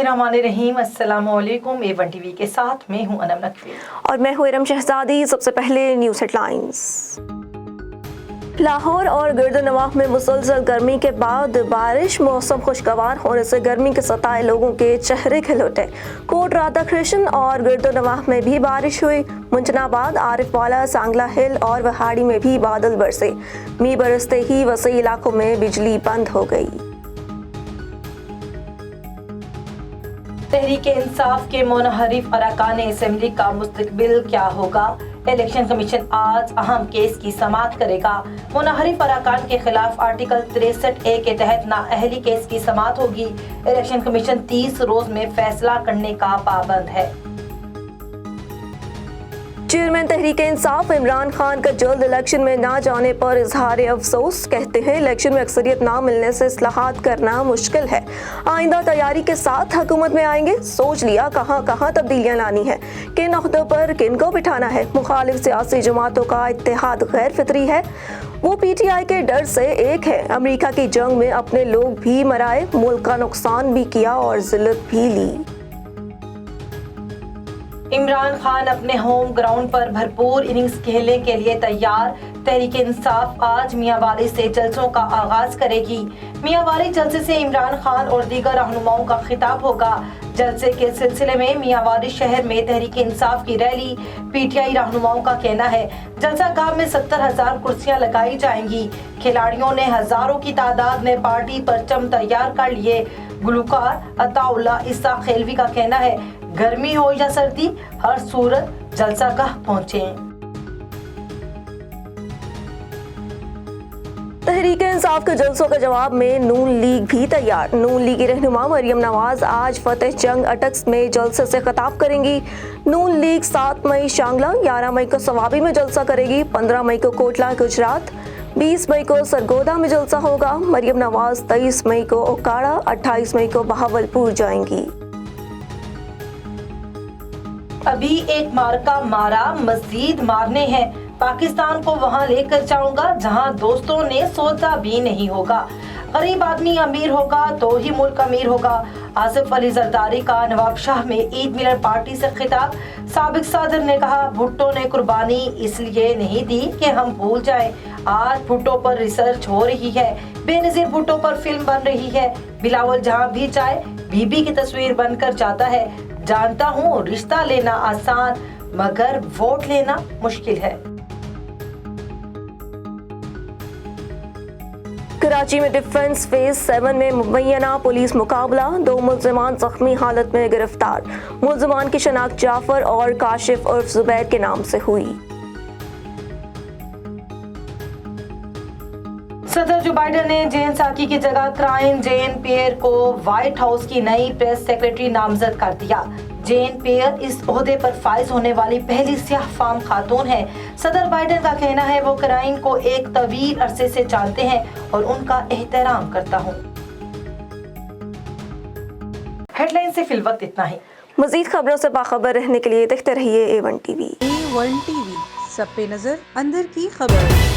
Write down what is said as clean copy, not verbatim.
बिस्मिल्लाहिर्रहमानिर्रहीम। अस्सलामुअलैकुम। A1 TV के साथ मैं हूं अनम नकवी और मैं हूं इरम शहजादी। सबसे पहले न्यूज़ हेडलाइंस। लाहौर और गिरदनवाह में मुसलसल गर्मी के बाद बारिश, मौसम खुशगवार होने से गर्मी के सताए लोगों के चेहरे खिल उठे। कोट राधा कृष्ण और गिरदनवाह में भी बारिश हुई। मुंजनाबाद, आरिफवाला, सांगला हिल और वहाड़ी में भी बादल बरसे। मींह बरसते ही वसी इलाकों में बिजली बंद हो गई। तहरीक इंसाफ के मुनहरिफ अरकान असेंबली का मुस्तकबिल क्या होगा? इलेक्शन कमीशन आज अहम केस की समाअत करेगा। मुनहरिफ अरकान के खिलाफ आर्टिकल 63A के तहत नाअहली केस की समाअत होगी। इलेक्शन कमीशन 30 रोज में फैसला करने का पाबंद है। चेयरमैन तहरीक इंसाफ इमरान खान का जल्द इलेक्शन में ना जाने पर इजहार अफसोस। कहते हैं इलेक्शन में अक्सरियत ना मिलने से इस्लाहात करना मुश्किल है। आइंदा तैयारी के साथ हुकूमत में आएंगे। सोच लिया कहाँ कहाँ तब्दीलियां लानी है, किन ओहदों पर किन को बिठाना है। मुखालिफ सियासी जमातों का इत्तेहाद गैर फितरी है। वो PTI के डर से एक है। अमेरिका की जंग में अपने लोग भी मराए, मुल्क का नुकसान भी किया और जिल्लत भी ली। इमरान खान अपने होम ग्राउंड पर भरपूर इनिंग्स खेलने के लिए तैयार। तहरीक इंसाफ आज मियांवाली से जलसों का आगाज करेगी। मियांवाली जलसे से इमरान खान और दीगर रहनुमाओं का खिताब होगा। जलसे के सिलसिले में मियांवाली शहर में तहरीक इंसाफ की रैली। PTI रहनुमाओं का कहना है जलसा गाह में 70,000 कुर्सियां लगाई जाएंगी। खिलाड़ियों ने हजारों की तादाद में पार्टी परचम तैयार कर लिए। गुलकार अताउल्ला इस्सा खेलवी का कहना है गर्मी हो या सर्दी, हर सूरत जलसा गाह पहुंचे। तहरीक इंसाफ के जलसों के जवाब में नून लीग भी तैयार। नून लीग की रहनुमा मरियम नवाज आज फतेह जंग अटक्स में जलसे से खिताब करेंगी। नून लीग 7 मई शांगला, 11 मई को सवाबी में जलसा करेगी, 15 मई को कोटला गुजरात, 20 मई को सरगोदा में जलसा होगा। मरियम नवाज 23 मई को ओकाड़ा, 28 मई को बहावलपुर जाएंगी। अभी एक मार्का मारा, मजीद मारने हैं। पाकिस्तान को वहां लेकर जाऊंगा जहां दोस्तों ने सोचा भी नहीं होगा। गरीब आदमी अमीर होगा तो ही मुल्क अमीर होगा। आसिफ अली जरदारी का नवाब शाह में ईद मिलन पार्टी से खिताब। साबिक सदर ने कहा भुट्टो ने कुर्बानी इसलिए नहीं दी कि हम भूल जाएं। आज भुट्टो पर रिसर्च हो रही है। बेनजीर भुट्टो पर फिल्म बन रही है। बिलावल जहां भी जाए बीबी की तस्वीर बनकर जाता है। जानता हूँ रिश्ता लेना आसान मगर वोट लेना मुश्किल है। कराची में डिफेंस फेज 7 में मुबैना पुलिस मुकाबला। 2 मुल्जिमान जख्मी हालत में गिरफ्तार। मुल्जिमान की शनाख्त जाफर और काशिफ उर्फ जुबैर के नाम से हुई। सदर जो बाइडेन ने जेन साकी की जगह क्राइन जेन पियर को व्हाइट हाउस की नई प्रेस सेक्रेटरी नामजद कर दिया। जेन पियर इस ओहदे पर फाइज होने वाली पहली सियाह फाम खातून है। सदर बाइडेन का कहना है वो क्राइन को एक तवील अरसे से जानते हैं और उनका एहतराम करता हूँ। हेडलाइन से फिलवक्त इतना ही। मजीद खबरों से बाखबर रहने के लिए देखते रहिए A1 TV। A1 TV, सब पे नजर, अंदर की खबर।